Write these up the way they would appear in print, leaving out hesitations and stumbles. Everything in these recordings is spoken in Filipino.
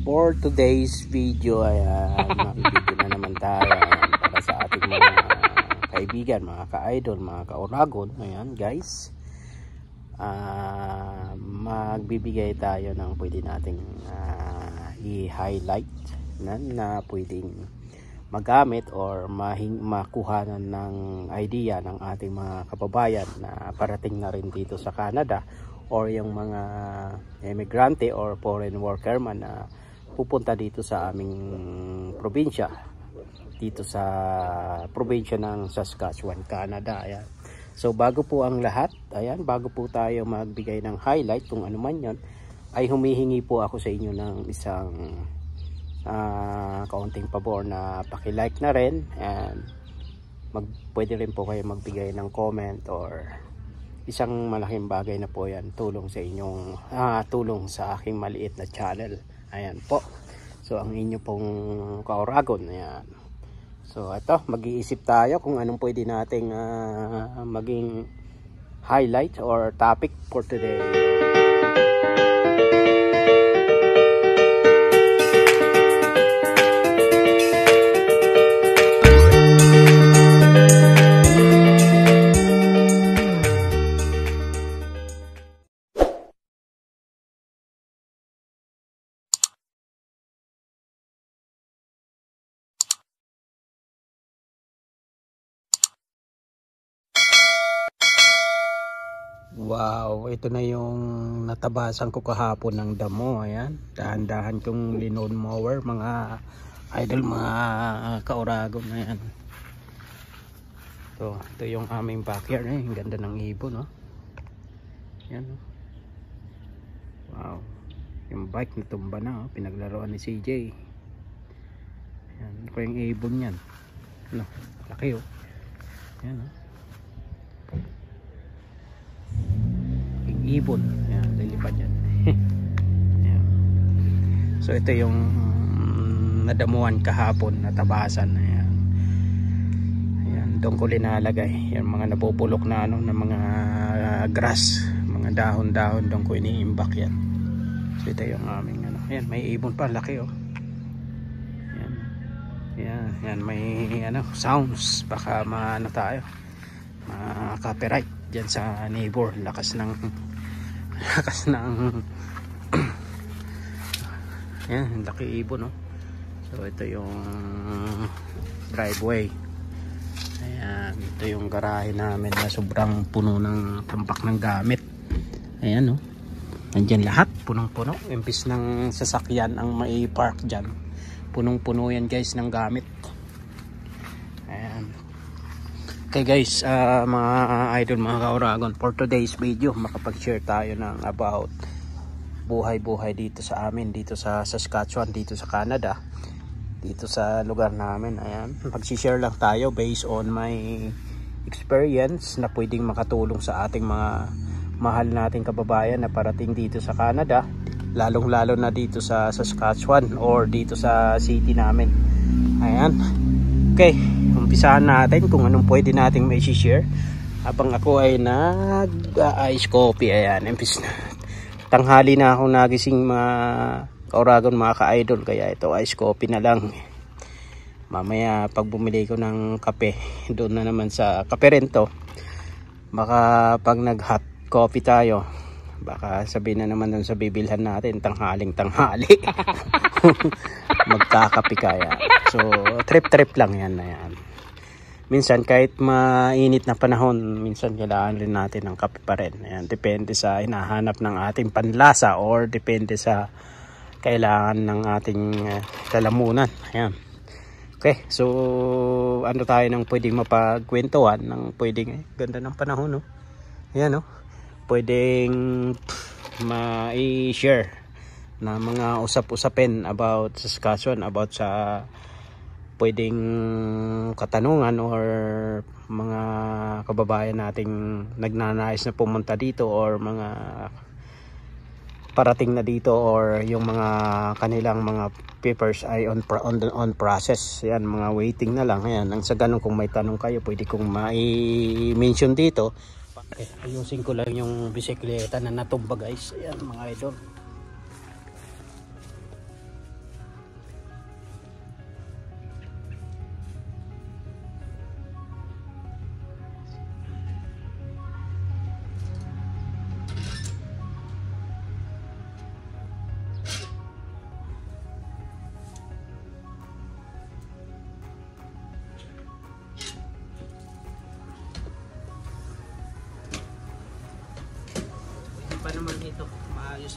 For today's video, ayan, mag-video na naman tayo ayan, para sa ating mga kaibigan, mga ka-idol, mga ka-oragon. Ayan guys, magbibigay tayo ng pwede nating i-highlight na pwedeng magamit or makuhanan ng idea ng ating mga kababayan na parating na rin dito sa Canada, or yung mga emigrante or foreign worker man na pupunta dito sa aming probinsya, dito sa probinsya ng Saskatchewan, Canada. Ayan. So bago po ang lahat, ayan, bago po tayo magbigay ng highlight kung ano man yon, ay humihingi po ako sa inyo ng isang kaunting pabor na paki-like na rin, and pwede rin po kayo magbigay ng comment or isang malaking bagay na po yan, tulong sa inyong tulong sa aking maliit na channel. Ayan po. So ang inyo pong ka-oragon. Ayan. So ito, mag-iisip tayo kung anong pwede nating maging highlight or topic for today. Wow, ito na yung natabasan ko kahapon ng damo. Ayan, dahan-dahan kong linod mower, mga idol, mga ka-oragon. Ayan. So, ito yung aming backyard. Ang ganda ng ibon, no? Ayan, no? Wow, yung bike na tumba na, oh. Pinaglaruan ni CJ. Ayan, ito yung ibon yan. Ano, laki, oh. Ayan, no? Ibon, ayan, lilipad yan. Ayan. So ito yung nadamuhan kahapon, natabasan. Ayan. Ayan, doon ko linalagay yung mga napupulok na ano, na mga grass, mga dahon-dahon, doon ko iniimbak yan. So ito yung aming ano. Ayan, may ibon pa, laki, oh. Ayan. Ayan, ayan, may ano, sounds, baka maano tayo, copyright dyan sa neighbor. Lakas ng yan, laki ibon, no? So ito yung driveway. Ayan, ito yung garahe namin na sobrang puno ng tampak ng gamit. Ayan, no? Nandyan lahat, punong-puno. Imbis ng sasakyan ang may park dyan, punong-puno yan guys ng gamit. Ayan. Okay guys, mga idol, mga ka-oragon, for today's video, makapag-share tayo ng about buhay-buhay dito sa amin, dito sa Saskatchewan, dito sa Canada, dito sa lugar namin. Ayan, mag-share lang tayo based on my experience na pwedeng makatulong sa ating mga mahal nating kababayan na parating dito sa Canada, lalong-lalo na dito sa Saskatchewan or dito sa city namin. Ayan. Okay, umpisahan natin kung anong pwede nating may share habang ako ay nag-ice coffee. Ayan, umpis na. Tanghali na ako nagising, mga ka-oragon, mga ka-idol, kaya ito ice coffee na lang. Mamaya pag bumili ko ng kape, doon na naman sa kape rin to. Baka pag nag-hot coffee tayo, baka sabihin na naman dun sa bibilhan natin, tanghali magkakape kaya. So trip lang yan na yan. Minsan kahit mainit na panahon, minsan kailangan rin natin ng kape pa rin. Ayan, depende sa hinahanap ng ating panlasa or depende sa kailangan ng ating lalamunan. Ayan. Okay, so ano tayo ng pwedeng mapagkwentuhan ng pwedeng ganda ng panahon, no? Ayan, no? Pwedeng ma-share na mga usap-usapin about Saskatchewan, about sa pwedeng katanungan or mga kababayan nating nagnanais na pumunta dito or mga parating na dito or yung mga kanilang mga papers ay on process. Yan, mga waiting na lang. Ayan, nang sa ganun, kung may tanong kayo, pwede kong ma-mention dito. Okay, ayusin ko lang yung bisikleta na natumba guys. Ayan mga idol.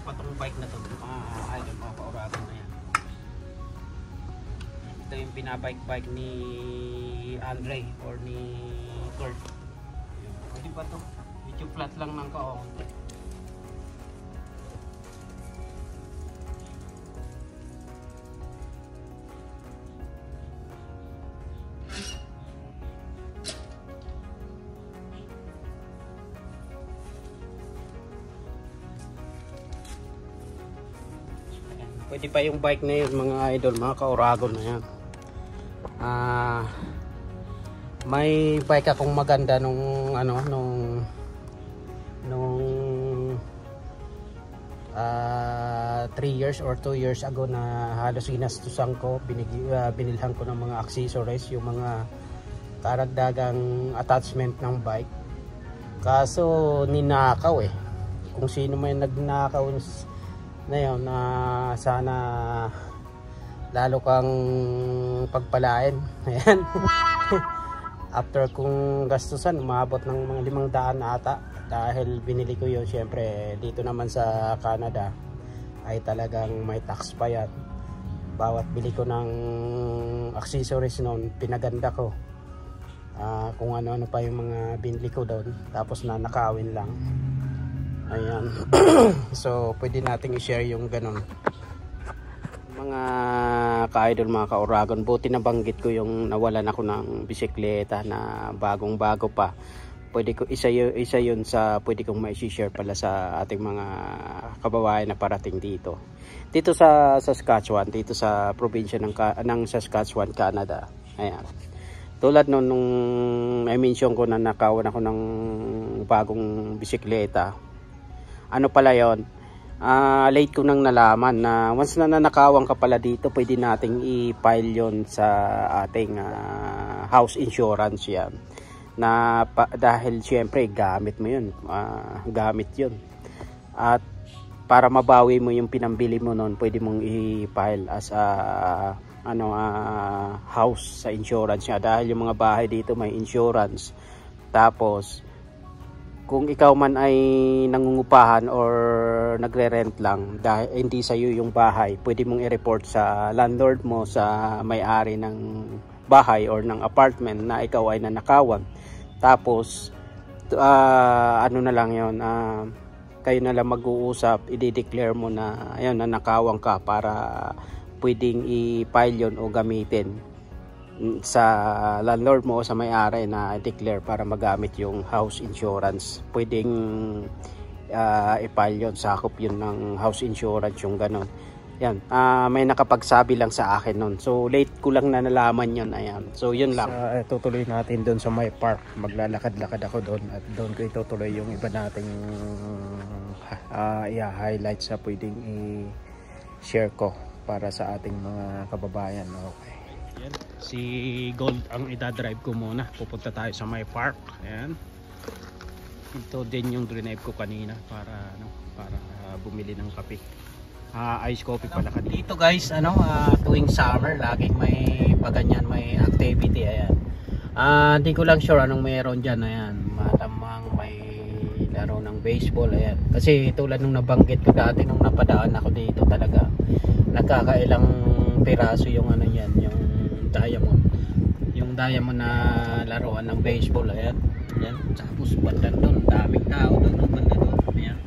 pa tong bike na to, idol mga kauragon na yan. Ito yung pinabike ni Andre or ni Kurt. Pwede ba to? Medyo flat lang ng kaunti. Pwede pa yung bike na yun mga idol, mga kauragon na yan. May bike akong maganda nung 3 years or 2 years ago na halos ginastusan ko. Binilhan ko ng mga accessories, yung mga karagdagang attachment ng bike. Kaso ninakaw eh. Kung sino may nagnakaw na yun, na sana lalo kang pagpalain. Ayan. After kong gastusan, umabot ng mga 500 ata. Dahil binili ko yun, syempre dito naman sa Canada ay talagang may tax pa yan. Bawat bili ko ng accessories noon, pinaganda ko. Kung ano-ano pa yung mga binili ko doon, tapos na nakawin lang. Ayan. So pwede nating i-share yung ganun mga ka-idol, mga ka-Oragon. Buti na banggit ko yung nawalan ako ng bisikleta na bagong bago pa. Pwede ko isa yun sa pwede kong ma-share pala sa ating mga kababayan na parating dito sa Saskatchewan, dito sa probinsya ng Saskatchewan, Canada. Ayan. Tulad nung I mention ko na nakawan ako ng bagong bisikleta. Ano pala yon? Late ko nang nalaman na once na nanakawan ka pala dito, pwede nating i-file yon sa ating house insurance yan. Dahil syempre gamit mo yun, gamit yun. At para mabawi mo yung pinambili mo noon, pwede mong i-file as house sa insurance niya. Dahil yung mga bahay dito may insurance. Tapos kung ikaw man ay nangungupahan or nagre-rent lang, dahil hindi sa iyo yung bahay, pwede mong i-report sa landlord mo, sa may-ari ng bahay or ng apartment na ikaw ay nanakawan. Tapos ano na lang yon, kayo na lang mag-uusap, i-declare mo na ayun, nanakawan ka, para pwedeng i-file yon o gamitin sa landlord mo o sa may-ari na declare para magamit yung house insurance. Pwedeng i-file yun, sakop yun ng house insurance yung ganon. Yan, may nakapagsabi lang sa akin nun, so late ko lang na nalaman yun. Ayan, so yun lang. Tutuloy natin doon sa my park, maglalakad-lakad ako doon at doon ko itutuloy yung iba nating i-highlight sa pwedeng i-share ko para sa ating mga kababayan. Okay. Yan. Si Gold ang idadrive ko muna. Pupunta tayo sa my park. Ayan. Ito din yung drive ko kanina para bumili ng kape. Ice coffee pala kanina. Dito guys, tuwing summer laging may paganyan, may activity. Ayan. Hindi ko lang sure anong meron diyan. Ayan. Malamang may laro ng baseball. Ayan. Kasi tulad nung nabanggit ko dati nung napadaan ako dito, talaga nagkakailang piraso yung yan, yung diamond na laruan ng baseball. Ayan, ayan. Tapos banda doon, daming tao doon, banda doon. Ayan.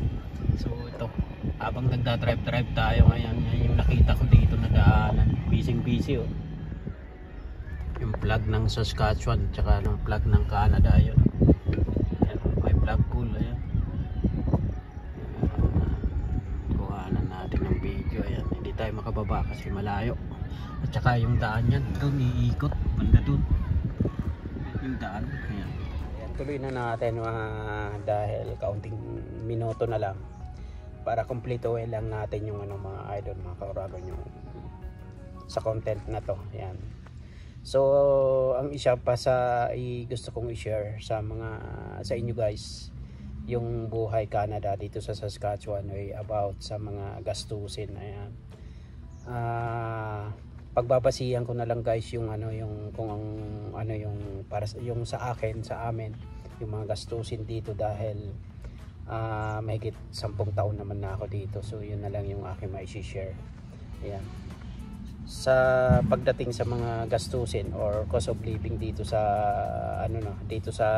So ito, habang nagda-drive tayo ngayon, yung nakita ko dito na daanan, busy oh. Yung flag ng Saskatchewan tsaka ng flag ng Canada. Ayan, ayan, may flag pool. Ayan, kuhanan natin ng video. Ayan, hindi tayo makababa kasi malayo. At saka yung daan yan, doon iikot, banda doon yung daan. Ayan. Ayan, tuloy na natin dahil kaunting minuto na lang para kumpletuhin lang natin yung mga idol, mga kauragon, yung sa content na to. Ayan. So ang isa pa sa gusto kong i-share sa inyo guys, yung buhay Canada dito sa Saskatchewan ay about sa mga gastusin. Ayan. Pagbabasihan ko na lang guys yung para yung sa akin, sa amin, yung mga gastusin dito, dahil mahigit 10 taon naman na ako dito. So yun na lang yung aking mai-share. Ayan. Sa pagdating sa mga gastusin or cost of living dito sa dito sa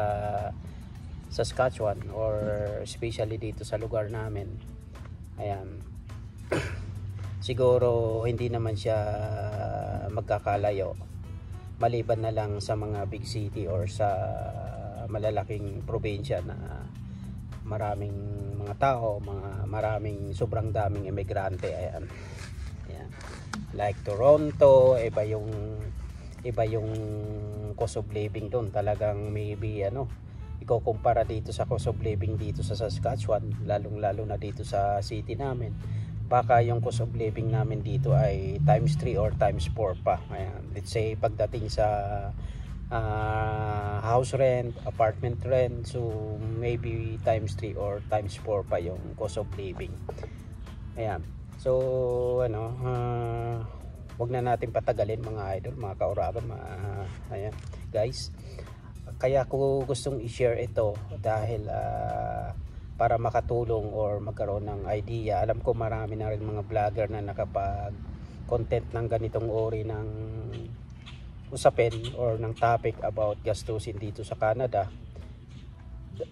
Saskatchewan or especially dito sa lugar namin, ayan, siguro hindi naman siya magkakalayo maliban na lang sa mga big city or sa malalaking probinsya na maraming mga tao, maraming sobrang daming emigrante. Ayan. Ayan. Like Toronto, iba yung cost of living doon. Talagang maybe ikukumpara dito sa cost of living dito sa Saskatchewan, lalong-lalo na dito sa city namin. Baka yung cost of living namin dito ay times 3 or times 4 pa. Ayan. Let's say pagdating sa house rent, apartment rent, so maybe times 3 or times 4 pa yung cost of living. Ayan. So wag na natin patagalin mga idol, mga kauraban, ayan guys. Kaya ko gustong i-share ito dahil para makatulong or magkaroon ng idea. Alam ko marami na rin mga vlogger na nakapag-content ng ganitong uri ng usapin or ng topic about gastusin dito sa Canada.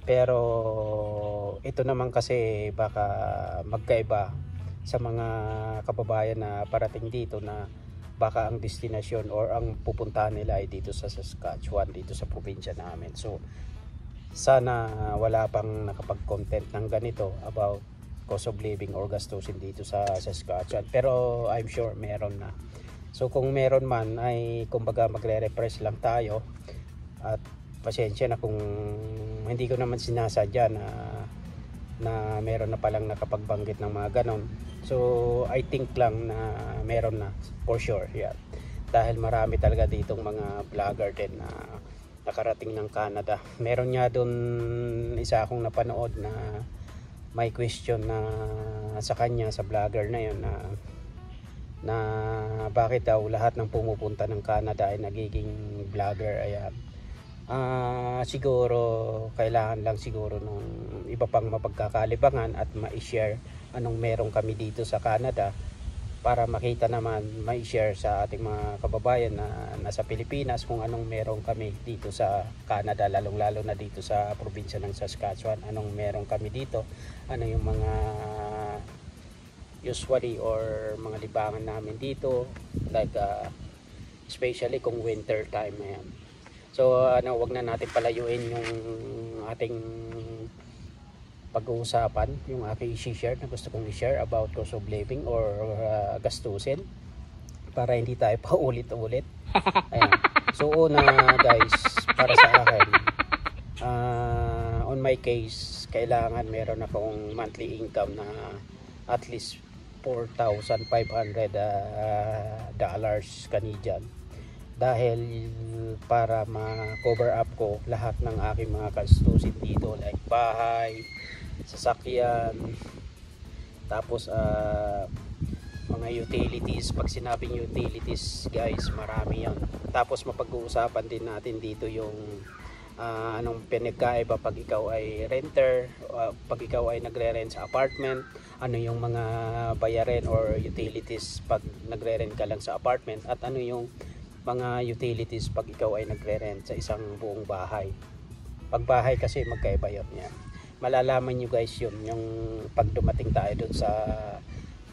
Pero ito naman kasi baka magkaiba sa mga kababayan na parating dito, na baka ang destinasyon or ang pupuntahan nila ay dito sa Saskatchewan, dito sa probinsya namin. So sana wala pang nakapag-content ng ganito about cost of living or gastusin dito sa Saskatchewan, pero I'm sure meron na. So kung meron man ay kumbaga magre-refresh lang tayo, at pasensya na kung hindi ko naman sinasadya na meron na palang nakapagbanggit ng mga ganon. So I think lang na meron na for sure. Yeah. Dahil marami talaga ditong mga vlogger din na nakarating ng Canada. Meron nga doon isa akong napanood na may question na sa kanya, sa vlogger na yun, na bakit daw lahat ng pumupunta ng Canada ay nagiging vlogger. Ayan. Siguro kailangan lang siguro ng iba pang mapagkakalibangan at ma-share anong meron kami dito sa Canada, para makita naman, ma-share sa ating mga kababayan na nasa Pilipinas kung anong meron kami dito sa Canada, lalong-lalo na dito sa probinsya ng Saskatchewan. Anong meron kami dito, ano yung mga usually or mga libangan namin dito, like especially kung winter time. Ayan. So wag na natin palayuin yung ating pag-uusapan, yung aking i-share na gusto kong i-share about cost of living or gastusin, para hindi tayo pa ulit-ulit. Ayan. So una guys, para sa akin, on my case, kailangan meron akong monthly income na at least $4,500 dollars Canadian, dahil para ma-cover up ko lahat ng aking mga gastusin dito, like bahay, sasakyan, tapos mga utilities. Pag sinabing utilities guys, marami yan. Tapos mapag-uusapan din natin dito yung anong pinagkaiba pag ikaw ay renter, pag ikaw ay nagre-rent sa apartment, ano yung mga bayarin or utilities pag nagre-rent ka lang sa apartment, at ano yung mga utilities pag ikaw ay nagre-rent sa isang buong bahay. Pag bahay kasi magkaiba yun. Yan. Malalaman nyo guys yun yung pag dumating tayo dun sa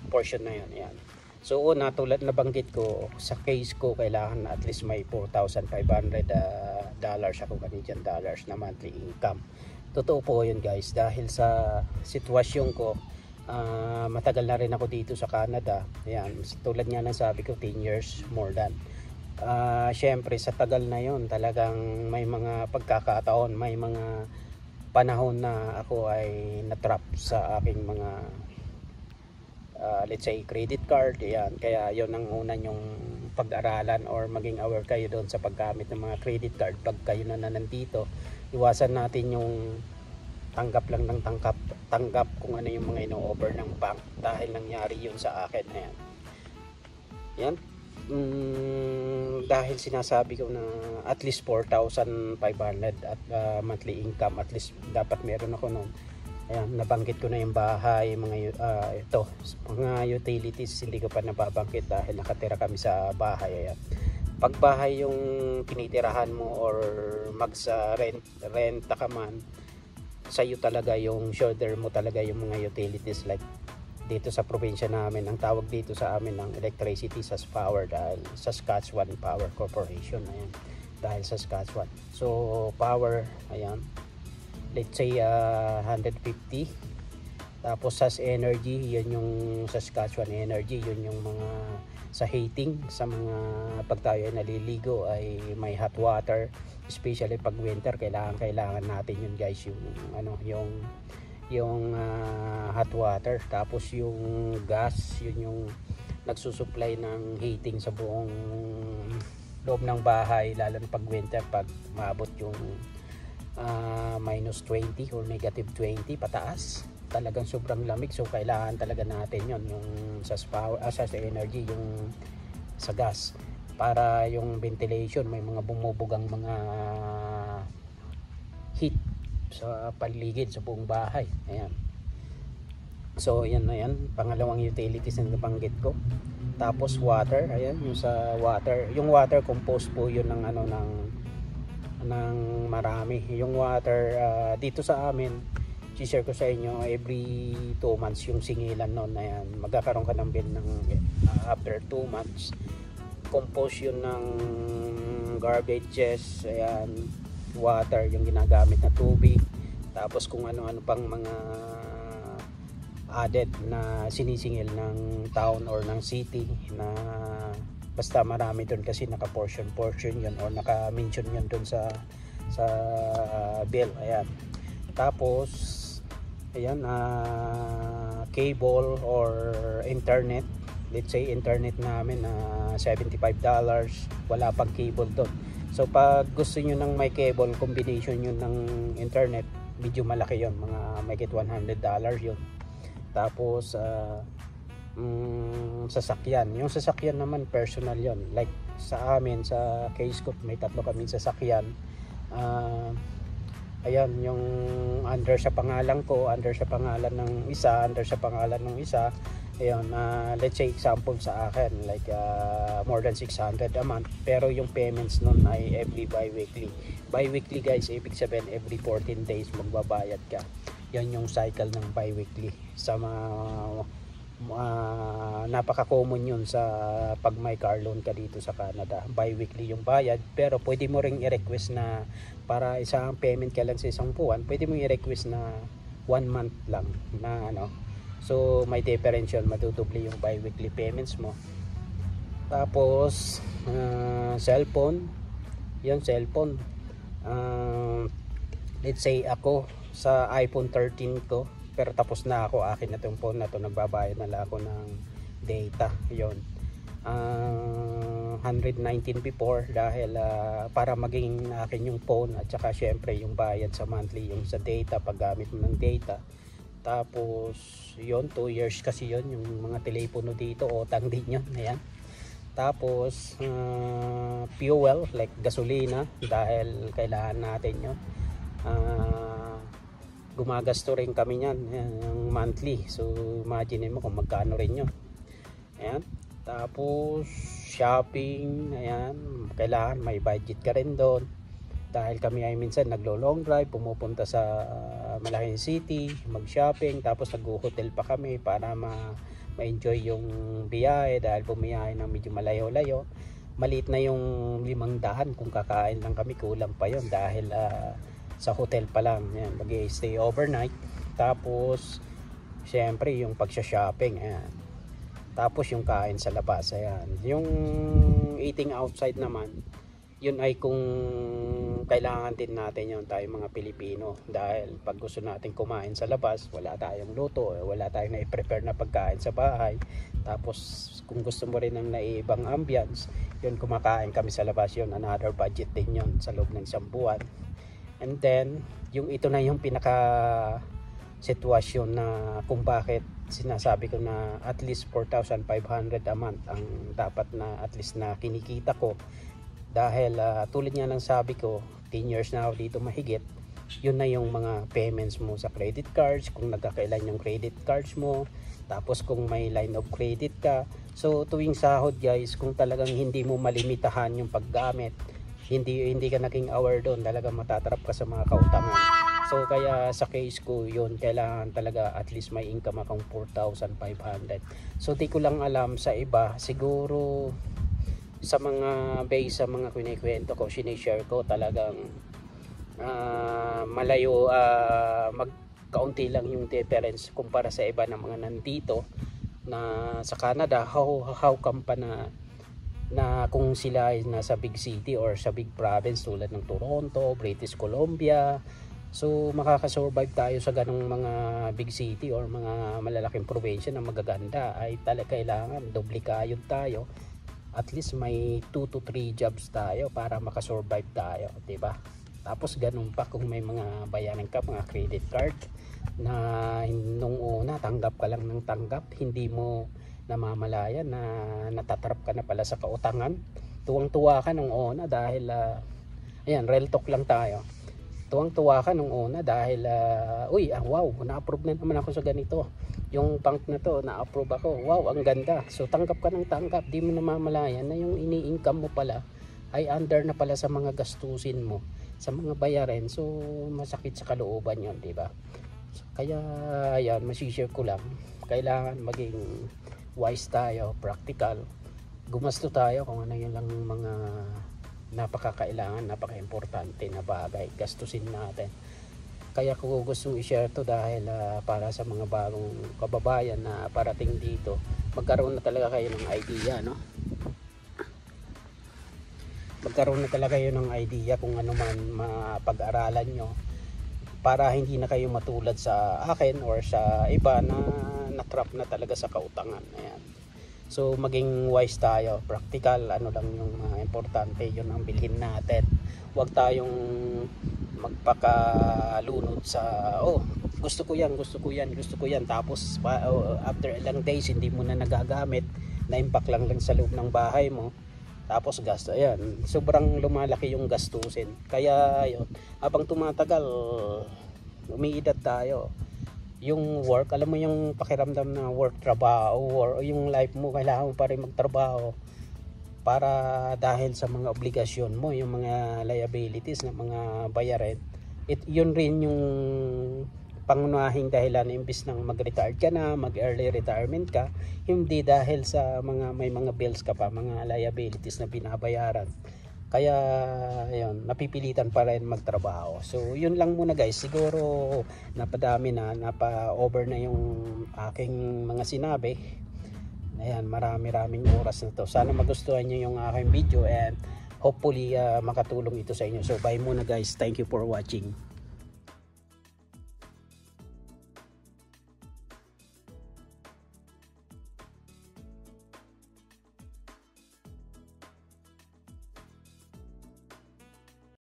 portion na yun. Yan. So una, tulad na banggit ko, sa case ko kailangan na at least may $4,500 dollars ako, Canadian dollars, na monthly income. Totoo po yun guys, dahil sa sitwasyon ko, matagal na rin ako dito sa Canada. Yan. Tulad nga ng sabi ko, 10 years more than. Syempre sa tagal na yun, talagang may mga pagkakataon, may mga panahon na ako ay natrap sa aking mga let's say credit card. Yan. Kaya yun ang una yung pag-aralan or maging aware kayo doon sa paggamit ng mga credit card. Pag kayo na nandito, iwasan natin yung tanggap lang ng tanggap kung ano yung mga ino-offer ng bank, dahil nangyari yun sa akin. Ayan. Yan. Dahil sinasabi ko na at least $4,500 at monthly income, at least dapat meron ako noon. Ayan, nabanggit ko na yung bahay, ito, mga utilities hindi ko pa nababanggit dahil nakatira kami sa bahay. Ayan. Pag bahay yung tinitirahan mo or renta ka man, sa'yo talaga yung shoulder mo talaga yung mga utilities. Like dito sa probinsya namin, ang tawag dito sa amin ng electricity sa power dahil Saskatchewan Power Corporation. Ayan, dahil sa Saskatchewan. So power, ayan, let's say 150. Tapos SAS Energy, yun yung Saskatchewan Energy, yun yung mga sa heating, sa mga pag tayo ay naliligo ay may hot water, especially pag winter, kailangan natin yun guys, yung hot water. Tapos yung gas, yun yung nagsusupply ng heating sa buong loob ng bahay, lalo na pag winter, pag maabot yung minus 20 or negative 20 pataas, talagang sobrang lamig. So kailangan talaga natin yon, yung sa energy, yung sa gas, para yung ventilation, may mga bumubugang mga heat sa paligid sa buong bahay. Ayan, so yan na yan, pangalawang utilities na nabanggit ko. Tapos water, ayan, yung sa water, yung water composed po yun ng ng marami. Yung water dito sa amin, i-share ko sa inyo, every 2 months yung singilan nun na yan, magkakaroon ka ng bill ng after 2 months. Compose yun ng garbages, ayan, water, yung ginagamit na tubig, tapos kung ano-ano pang mga added na sinisingil ng town or ng city, na basta marami doon kasi naka-portion yun or naka-mention yun doon sa bill. Ayan, tapos ayan, cable or internet, let's say internet namin na $75, wala pang cable doon. So pag gusto nyo ng may cable, combination yun ng internet, medyo malaki yun, mga mahigit $100 yun. Tapos sasakyan, yung sasakyan naman personal yon, like sa amin sa K-Scoop may 3 kaming sasakyan. Ayan, yung under sa pangalan ko, under sa pangalan ng isa, under sa pangalan ng isa. Ayun, let's say example sa akin, like more than 600 a month, pero yung payments nun ay every bi-weekly guys. Ibig sabihin every 14 days magbabayad ka. Yan yung cycle ng bi-weekly. Sa napaka-common yun sa pag may car loan ka dito sa Canada. Bi-weekly yung bayad, pero pwede mo ring i-request na para isang payment ka lang sa isang buwan, pwede mo i-request na 1 month lang na so may differential, madudubli yung bi-weekly payments mo. Tapos cellphone, yung cellphone, let's say ako sa iPhone 13 ko, pero tapos na ako, akin na itong phone na to, nagbabayad na lang ako ng data. Yun, 119 before, dahil para maging akin yung phone, at saka syempre yung bayad sa monthly, yung sa data, paggamit mo ng data. Tapos yun, 2 years kasi yun, yung mga telepono dito, utang din yun. Ayan. Tapos fuel, like gasolina, dahil kailangan natin yun. Gumagasto rin kami yan, yung monthly. So imagine mo kung magkano rin yun. Ayan. Tapos shopping, ayan, kailangan may budget ka rin doon, dahil kami ay minsan naglo-long drive, pumupunta sa malaking city, mag-shopping, tapos nag-hotel pa kami para ma-enjoy yung biyahe, dahil bumiyahe ng medyo malayo-layo. Maliit na yung 500 kung kakain lang kami, kulang pa yon dahil sa hotel pa lang, yan, mag-stay overnight. Tapos syempre yung pagsha-shopping, ayan. Tapos yung kain sa labas, ayan. Yung eating outside naman, yun ay kung kailangan din natin yun, tayo mga Pilipino, dahil pag gusto natin kumain sa labas, wala tayong luto, wala tayong na-prepare na pagkain sa bahay. Tapos kung gusto mo rin ng naibang ambience, yun, kumakain kami sa labas, yun another budget din yun sa loob ng isang buwan. And then yung ito na yung pinaka sitwasyon na kung bakit sinasabi ko na at least 4,500 a month ang dapat na at least na kinikita ko. Dahil tulad nga ng sabi ko, 10 years na ako dito mahigit, yun na yung mga payments mo sa credit cards, kung nagkakailan yung credit cards mo, tapos kung may line of credit ka. So tuwing sahod guys, kung talagang hindi mo malimitahan yung paggamit, hindi ka naging aware doon, talagang matatrap ka sa mga kautangan. So kaya sa case ko yun, kailangan talaga at least may income akong 4,500. So di ko lang alam sa iba, siguro sa mga base sa mga kinikwento ko, sinishare ko, talagang malayo, magkaunti lang yung difference kumpara sa iba ng mga nandito na sa Canada. How come pa na kung sila ay nasa big city or sa big province tulad ng Toronto, British Columbia, so makakasurvive tayo sa ganong mga big city or mga malalaking probinsya na magaganda, ay talaga kailangan doble kayod tayo, at least may 2 to 3 jobs tayo para makasurvive tayo, diba? Tapos ganun pa kung may mga bayaran ka, mga credit card na nung una tanggap ka lang ng tanggap, hindi mo namamalayan na natatrap ka na pala sa kautangan. Tuwang-tuwa ka nung una dahil ayan, real talk lang tayo. Tuwang-tuwa ka nung una dahil uy, wow, na-approve na naman ako sa ganito. Yung bank na to, na-approve ako. Wow, ang ganda. So tanggap ka ng tanggap, di mo namamalayan na yung ini-income mo pala ay under na pala sa mga gastusin mo, sa mga bayarin. So masakit sa kalooban yun, di ba? So, kaya yan, masishare ko lang, kailangan maging wise tayo, practical, gumasto tayo kung ano yun lang mga napakakailangan, napaka-importante na bagay, gastusin natin. Kaya ko gustong i-share to dahil para sa mga bagong kababayan na parating dito, magkaroon na talaga kayo ng idea, no? Magkaroon na talaga kayo ng idea kung ano man mapag-aralan nyo, para hindi na kayo matulad sa akin or sa iba na natrap na talaga sa kautangan. Ayan. So maging wise tayo, practical, ano lang yung mga importante, yun ang bilhin natin. Huwag tayong magpakalunod sa gusto ko yan, tapos after ilang days hindi mo na nagagamit, na-impact lang sa loob ng bahay mo, tapos gasto. Ayan, sobrang lumalaki yung gastusin. Kaya yun, habang tumatagal, umiidad tayo, yung work, alam mo yung pakiramdam na work, trabaho, or yung life mo, kailangan mo pa rin magtrabaho para dahil sa mga obligasyon mo, yung mga liabilities na mga bayarin. Yun rin yung pangunahing dahilan, imbis nang mag-retire ka na, mag-early retirement ka, hindi dahil sa may mga bills ka pa, mga liabilities na binabayaran. Kaya yun, napipilitan pa rin magtrabaho. So yun lang muna guys, siguro napadami na, napa-over na yung aking mga sinabi. Ayan, maraming oras na to. Sana magustuhan nyo yung aking video, and hopefully makatulong ito sa inyo. So bye muna guys, thank you for watching.